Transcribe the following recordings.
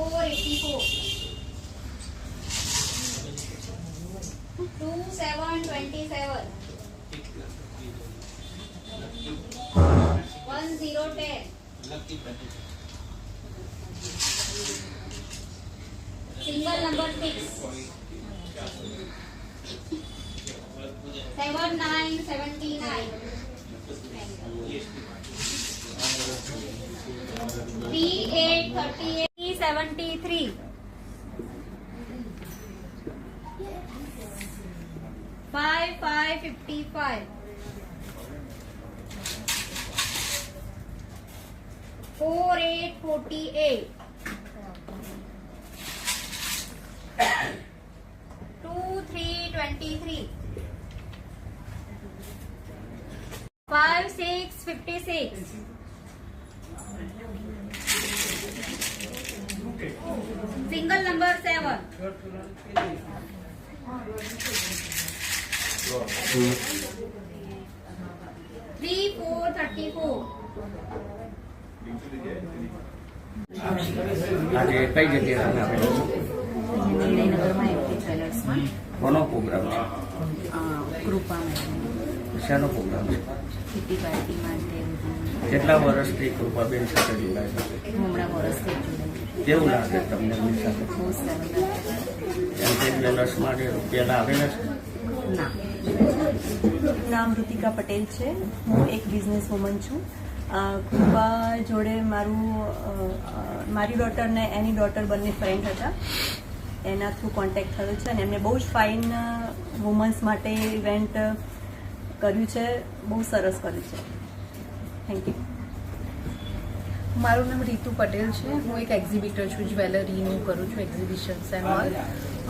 484. 2727. 1010. Single number 6. 7979. 3838. 73. 5555. 4848. 2323. 5656. Single number 7. 3434. આજે કઈ જગ્યાએ તમે આપેલો છો? નગરમાં એમપી જ્વેલર્સમાં કોનો પ્રોગ્રામ છે? કૃપા શાનો પ્રોગ્રામ છે? કિટી પાર્ટીમાં તે કેટલા વર્ષથી કૃપાબેન સાથે જોડાયેલા છે? હમણાં વર્ષથી જોડાયું. કેવું લાગે તમને એમની સાથે? બહુ સરસ લાગે. એમપી જ્વેલર્સ માટે રૂપિયા આવેલા છે? ના, નામ ઋતિકા પટેલ છે. હું એક બિઝનેસ વુમન છું. કૃપા જોડે મારી ડોટર ને એની ડોટર બંને ફ્રેન્ડ હતા. એના થ્રુ કોન્ટેક્ટ થયો છે અને એમને બહુ જ ફાઇન વુમન્સ માટે ઇવેન્ટ કર્યું છે. બહુ સરસ કર્યું છે. Thank you. મારું નામ રીતુ પટેલ છે. હું એક એક્ઝિબિટર છું, જ્વેલરીનું કરું છું એક્ઝિબિશન્સ એન્ડ ઓલ.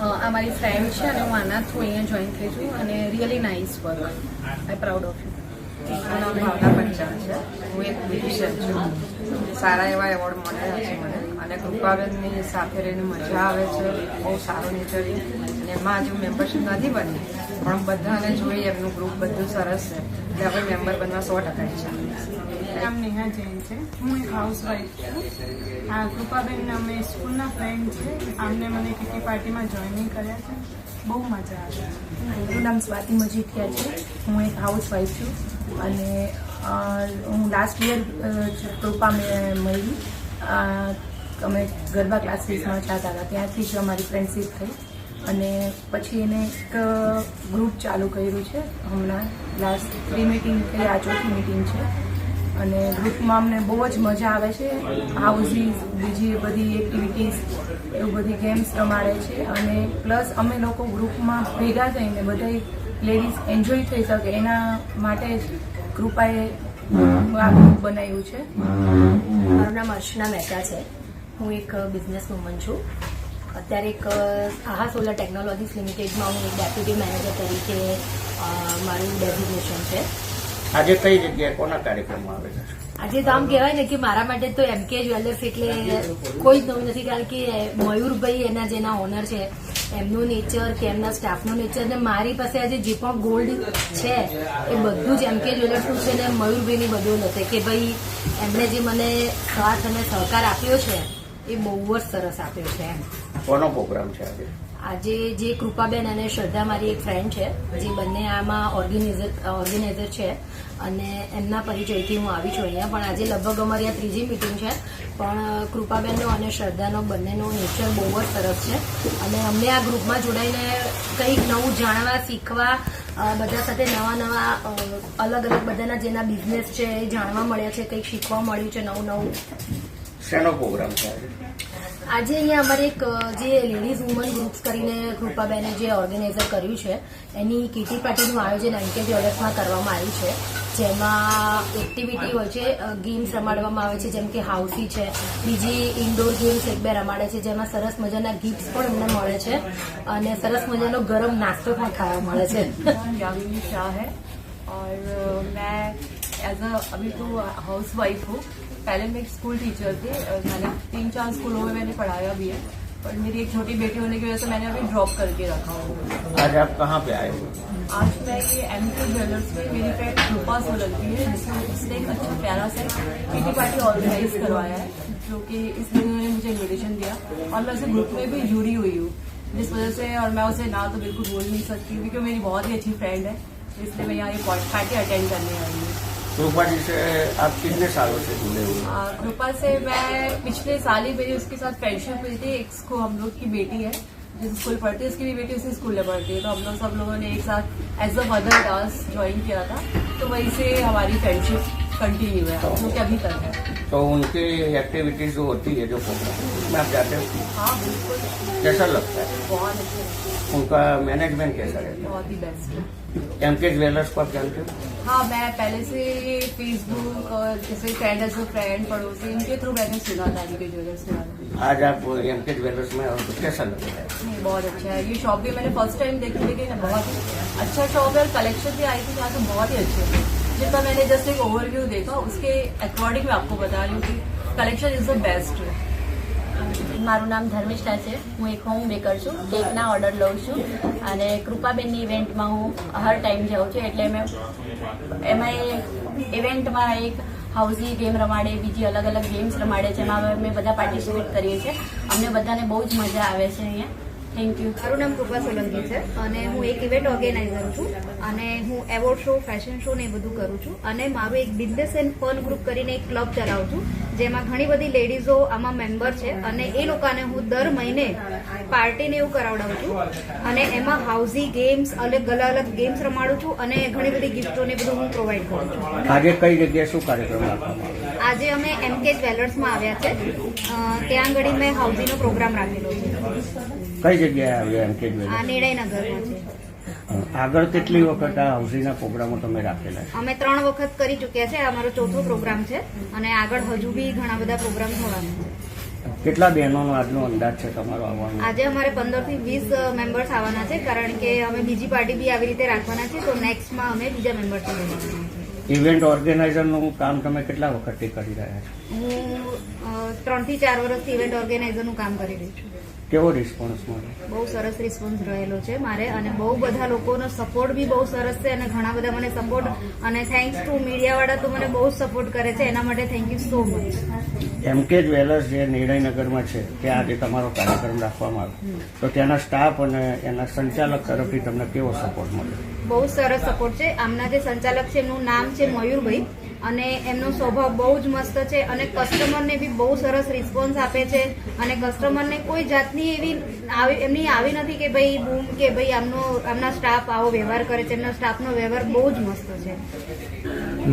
આ મારી ફ્રેન્ડ છે અને હું આના થ્રુ અહીંયા જોઈન થઈ છું અને really nice work. I proud of you. મારું નામ ભાવના પંચાલ છે. હું એક બ્યુટિશિયન છું. સારા એવા એવોર્ડ મળેલા છે મને અને કૃપાબેનની સાથે રહીને મજા આવે છે. બહુ સારો નેચર છે અને એમાં હજુ મેમ્બરશીપ નથી બની પણ બધાને જોઈ એમનું ગ્રુપ બધું સરસ છે એટલે હવે મેમ્બર બનવા 100% ઈચ્છા. નામ નેહા જૈન છે. હું એક હાઉસવાઈફ છું. આ કૃપાબેન અમે સ્કૂલના ફ્રેન્ડ છે. આમને મને કિટી પાર્ટીમાં જોઈનિંગ કર્યા છે. બહુ મજા આવે. મારું નામ સ્વાતિ મજીઠિયા છે. હું એક હાઉસવાઈફ છું અને હું લાસ્ટ યર કૃપા મળી. અમે ગરબા ક્લાસીસમાં જતા હતા ત્યાંથી જ અમારી ફ્રેન્ડશીપ થઈ અને પછી એને એક ગ્રુપ ચાલુ કર્યું છે. હમણાં લાસ્ટ 3 મીટિંગ થઈ, આ ચોથી મીટિંગ છે અને ગ્રુપમાં અમને બહુ જ મજા આવે છે. હાઉસીસ, બીજી બધી એક્ટિવિટીઝ, એવું બધી ગેમ્સ રમાડે છે અને પ્લસ અમે લોકો ગ્રુપમાં ભેગા થઈને બધા લેડીઝ એન્જોય થઈ શકે એના માટે જ કૃપાએ આ ગ્રુપ બનાવ્યું છે. મારું નામ અર્ચના મહેતા છે. હું એક બિઝનેસ વુમન છું. અત્યારે એક આહા સોલર ટેકનોલોજીસ લિમિટેડમાં હું એક ડેપ્યુટી મેનેજર તરીકે મારું ડેઝિગ્નેશન છે. આજે કઈ જગ્યાએ કોના કાર્યક્રમમાં આવેલા છે? આજે તો આમ કહેવાય ને કે મારા માટે તો એમકે જ્વેલર્સ એટલે કોઈ જ નવું નથી, કારણ કે મયુરભાઈ એના જેના ઓનર છે એમનું નેચર કે એમના સ્ટાફનું નેચર ને મારી પાસે આજે જે પણ ગોલ્ડ છે એ બધું જ એમકે જ્વેલર્સનું છે ને મયુરભાઈની બધું હશે કે ભાઈ એમણે જે મને સાથ અને સહકાર આપ્યો છે એ બહુ જ સરસ આપ્યો છે. એમ કોનો પ્રોગ્રામ છે આજે? આજે જે કૃપાબેન અને શ્રદ્ધા મારી એક ફ્રેન્ડ છે જે બંને આમાં ઓર્ગેનાઇઝર છે અને એમના પરિચયથી હું આવી છું અહીંયા. પણ આજે લગભગ અમારી આ 3જી મીટિંગ છે પણ કૃપાબેનનો અને શ્રદ્ધાનો બંનેનો નેચર બહુ જ સરસ છે અને અમને આ ગ્રુપમાં જોડાઈને કંઈક નવું જાણવા, શીખવા, બધા સાથે નવા અલગ અલગ બધાના જેના બિઝનેસ છે એ જાણવા મળ્યા છે, કંઈક શીખવા મળ્યું છે નવું. શેનો પ્રોગ્રામ છે આજે? આજે અહીંયા અમારે એક જે લેડીઝ વુમન ગ્રુપ્સ કરીને કૃપાબેને જે ઓર્ગેનાઇઝર કર્યું છે એની કિટી પાર્ટીનું આયોજન એમકે જ્વેલર્સમાં કરવામાં આવ્યું છે. જેમાં એક્ટિવિટી હોય છે, ગેમ્સ રમાડવામાં આવે છે જેમ કે હાઉસી છે, બીજી ઇન્ડોર ગેમ્સ એક બે રમાડે છે જેમાં સરસ મજાના ગિફ્ટ્સ પણ અમને મળે છે અને સરસ મજાનો ગરમ નાસ્તો પણ ખાવા મળે છે. यामिनी शाह है और मैं अभी तो हाउस वाइफ हूँ. पहले मैं एक स्कूल टीचर थी. मैंने 3-4 स्कूलों में मैंने पढ़ाया भी है पर मेरी एक छोटी बेटी होने की वजह से मैंने अभी ड्रॉप करके रखा हूँ. आज आप कहाँ पे आए हो? आज मैं ये एमके ज्वेलर्स में मेरी फ्रेंड रूपा सोलंकी है जिसने एक अच्छा प्यारा सा किटी पार्टी ऑर्गेनाइज करवाया है जो कि इसलिए उन्होंने मुझे इन्विटेशन दिया और मैं उसे ग्रुप में भी जुड़ी हुई हूँ, जिस वजह से, और मैं उसे ना तो बिल्कुल बोल नहीं सकती क्योंकि मेरी बहुत ही अच्छी फ्रेंड है, इसलिए मैं यहाँ ये पार्टी अटेंड करने आई हूँ। कृपा जी से आप कितने सालों से जुड़े हुए हैं? कृपा से मैं पिछले साल ही मेरी उसके साथ फ्रेंडशिप हुई थी। को हम लोग की बेटी है जिस स्कूल पढ़ती है, उसकी भी बेटी उसी स्कूल में पढ़ती है, तो हम लोग सब लोगों ने एक साथ as a mother dance join किया था, तो वहीं से हमारी फ्रेंडशिप कंटिन्यू है जो कि अभी तक है। तो उनकी एक्टिविटीज जो होती है, जो प्रोग्राम में आप जाते हो, हाँ बिल्कुल, कैसा लगता है? बहुत अच्छा, उनका मैनेजमेंट कैसा रहता है? बहुत ही बेस्ट है। एमके ज्वेलर्स को आप जानते हो? हाँ, मैं पहले से फेसबुक और जैसे फ्रेंड एज अ फ्रेंड पड़ोसी इनके थ्रू मैंने सुना था एमके ज्वेलर्स के बारे में। आज आप एमके ज्वेलर्स में और तो कैसा लग रहा है? नहीं, बहुत अच्छा है। ये शॉप भी मैंने फर्स्ट टाइम देखी, लेकिन बहुत अच्छा शॉप है और कलेक्शन भी आई थी यहाँ तो बहुत ही अच्छे थे। जितना मैंने जस्ट एक ओवरव्यू देखा उसके अकॉर्डिंग मैं आपको बता रही हूँ कि कलेक्शन इज द बेस्ट। મારું નામ ધર્મિષ્ઠા છે, હું એક હોમ બેકર છું, કેકના ઓર્ડર લઉં છું અને કૃપાબેનની ઇવેન્ટમાં હું હર ટાઈમ જાઉં છું, એટલે એમાં ઇવેન્ટમાં એક હાઉસી ગેમ રમાડે, બીજી અલગ અલગ ગેમ્સ રમાડે છે, એમાં અમે બધા પાર્ટિસિપેટ કરીએ છીએ, અમને બધાને બહુ જ મજા આવે છે અહીંયા। Thank you. મારું નામ કૃપા સોલંકી છે અને હું એક ઇવેન્ટ ઓર્ગેનાઇઝર છું અને હું એવોર્ડ શો, ફેશન શો ને એ બધું કરું છું અને મારું એક બિઝનેસ એન્ડ ફન ગ્રુપ કરીને એક ક્લબ ચલાવું છું, જેમાં ઘણી બધી લેડીઝો આમાં મેમ્બર છે અને એ લોકોને હું દર મહિને પાર્ટીને એવું કરાવડાવું છું અને એમાં હાઉસી ગેમ્સ, અલગ અલગ ગેમ્સ રમાડું છું અને ઘણી બધી ગિફ્ટો ને બધું હું પ્રોવાઈડ કરું છું। આજે કઈ જગ્યાએ શું કાર્યક્રમ રાખવામાં આવ્યો? આજે અમે એમકે જ્વેલર્સમાં આવ્યા છે, ત્યાં આગળ મેં હાઉસીનો પ્રોગ્રામ રાખેલો છે। કઈ જગ્યાએ આવ્યો એમકે જ્વેલર્સ? આ નિર્ણયનગરમાં છે। આગળ કેટલી વખત આ હાઉસીના પ્રોગ્રામો તમે રાખેલા છે? અમે 3 વખત કરી ચૂક્યા છે, આ અમારો 4થો પ્રોગ્રામ છે અને આગળ હજુ બી ઘણા બધા પ્રોગ્રામ થવાના છે। કેટલા બહેનોનો આજનો અંદાજ છે તમારો આવવાનો? આજે અમારે 15 થી 20 મેમ્બર્સ આવવાના છે, કારણ કે અમે બીજી પાર્ટી બી આવી રીતે રાખવાના છે, તો નેક્સ્ટમાં અમે બીજા મેમ્બર્સ બોલાવવાના છે। ઇવેન્ટ ઓર્ગેનાઇઝરનું કામ તમે કેટલા વખતથી કરી રહ્યા છો? હું 3 થી 4 વર્ષથી ઇવેન્ટ ઓર્ગેનાઇઝરનું કામ કરી રહી છું। કેવો રિસ્પોન્સ મળે? બહુ સરસ રિસ્પોન્સ રહેલો છે મારે અને બહુ બધા લોકોનો સપોર્ટ બી બહુ સરસ છે અને ઘણા બધા મને સપોર્ટ, અને થેન્ક્સ ટુ મીડિયાવાળા તો મને બહુ સપોર્ટ કરે છે, એના માટે થેન્ક યુ સો મચ। એમકે જ્વેલર્સ જે નિર્ણયનગરમાં છે ત્યાં આજે તમારો કાર્યક્રમ રાખવામાં આવ્યો, તો ત્યાંના સ્ટાફ અને એના સંચાલક તરફથી તમને કેવો સપોર્ટ મળ્યો? બહુ સરસ સપોર્ટ છે। આમના જે સંચાલક છે એમનું નામ છે મયુરભાઈ અને એમનો સ્વભાવ બહુ જ મસ્ત છે અને કસ્ટમરને બી બહુ સરસ રિસ્પોન્સ આપે છે અને કસ્ટમરને કોઈ જાતની એમની આવી નથી કે ભાઈ બૂમ કે ભાઈ આમના સ્ટાફ આવો વ્યવહાર કરે છે, એમના સ્ટાફનો વ્યવહાર બહુ જ મસ્ત છે।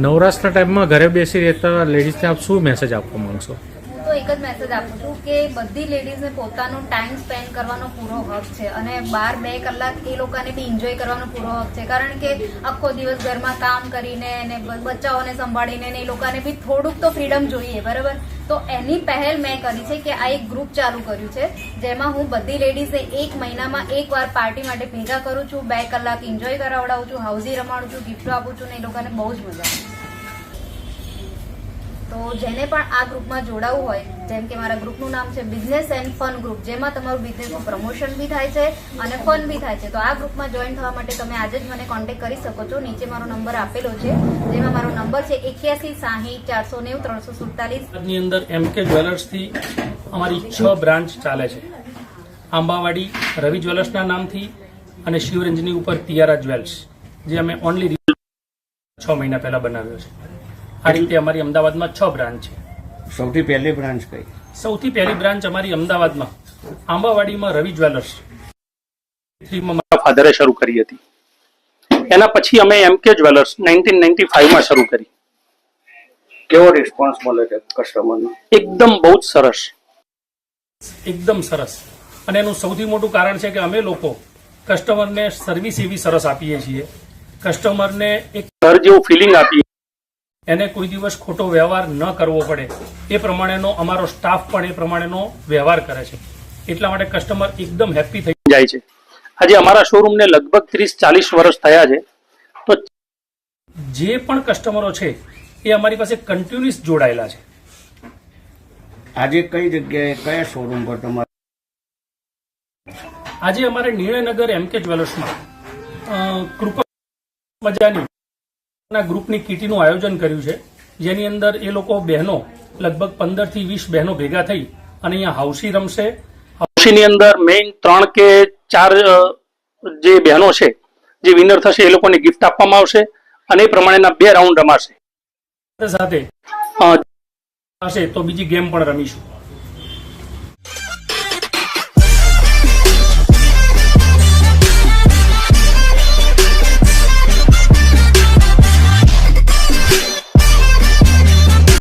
નવરાત્રના ટાઈમમાં ઘરે બેસી રહેતા લેડીઝને આપ શું મેસેજ આપવા માંગશો? હું તો એક જ મેસેજ આપું છું કે બધી લેડીઝને પોતાનો ટાઈમ સ્પેન્ડ કરવાનો પૂરો હક છે અને 12-2 કલાક એ લોકોને બી એન્જોય કરવાનો પૂરો હક છે, કારણ કે આખો દિવસ ઘરમાં કામ કરીને ને બચ્ચાઓને સંભાળીને ને એ લોકોને બી થોડુંક તો ફ્રીડમ જોઈએ, બરાબર? તો એની પહેલ મેં કરી છે કે આ એક ગ્રુપ ચાલુ કર્યું છે, જેમાં હું બધી લેડીઝને 1 મહિનામાં એકવાર પાર્ટી માટે ભેગા કરું છું, 2 કલાક એન્જોય કરાવડાવું છું, હાઉસી રમાડું છું, ગિફ્ટો આપું છું ને એ લોકોને બહુ જ મજા આવે। તો જેને પણ આ ગ્રુપમાં જોડાવું હોય, જેમ કે મારા ગ્રુપનું નામ છે બિઝનેસ એન્ડ ફન ગ્રુપ, જેમાં તમારું બિઝનેસનું પ્રમોશન બી થાય છે અને ફન બી થાય છે, તો આ ગ્રુપમાં જોઈન થવા માટે તમે આજે જ મને કોન્ટેક્ટ કરી શકો છો। નીચે મારો નંબર આપેલો છે, જેમાં મારો નંબર છે 81 60 490 347। ની અંદર એમકે જ્વેલર્સથી અમારી 6 બ્રાન્ચ ચાલે છે, આંબાવાડી રવિ જ્વેલર્સના નામથી અને શિવરંજની ઉપર તિયારા જ્વેલ્સ, જે અમે ઓનલી 6 મહિના પહેલા બનાવ્યો છે। આ રીતે અમારી અમદાવાદમાં 6 બ્રાન્ચ છે। સૌથી પહેલી બ્રાન્ચ કઈ? સૌથી પહેલી બ્રાન્ચ અમારી અમદાવાદમાં આંબાવાડીમાં રવિ જ્વેલર્સ મારા ફાધરે શરૂ કરી હતી, એના પછી અમે એમકે જ્વેલર્સ 1995માં શરૂ કરી। કેવો રિસ્પોન્સ મળે છે કસ્ટમરનો? એકદમ બહુ જ સરસ, એકદમ સરસ, અને એનું સૌથી મોટું કારણ છે કે અમે લોકો કસ્ટમરને સર્વિસ એવી સરસ આપીએ છીએ, કસ્ટમરને એક ઘર જેવું ફિલિંગ આપીએ, એને કોઈ દિવસ ખોટો વ્યવહાર ન કરવો પડે એ પ્રમાણેનો અમારો સ્ટાફ પણ એ પ્રમાણેનો વ્યવહાર કરે છે, એટલા માટે કસ્ટમર એકદમ હેપી થઈ જાય છે। આજે અમારા શોરૂમને લગભગ 30-40 વર્ષ થયા છે, તો જે પણ કસ્ટમરો છે એ અમારી પાસે કન્ટિન્યુઅસ જોડાયેલા છે। આજે કઈ જગ્યાએ કયા શોરૂમ પર તમારે? આજે અમારે નિર્ણયનગર એમકે જ્વેલર્સમાં કૃપા મજાની ગ્રુપની કીટીનું આયોજન કર્યું છે, જેની અંદર એ લોકો બહેનો લગભગ 15 થી 20 બહેનો ભેગા થઈ અને અહીંયા હાઉસી રમશે. હાઉસીની અંદર મેઇન 3 કે 4 જે બહેનો છે જે વિનર થશે એ લોકોને ગિફ્ટ આપવામાં આવશે અને એ પ્રમાણેના 2 રાઉન્ડ રમાશે. સાથે તો બીજી ગેમ પણ રમીશું.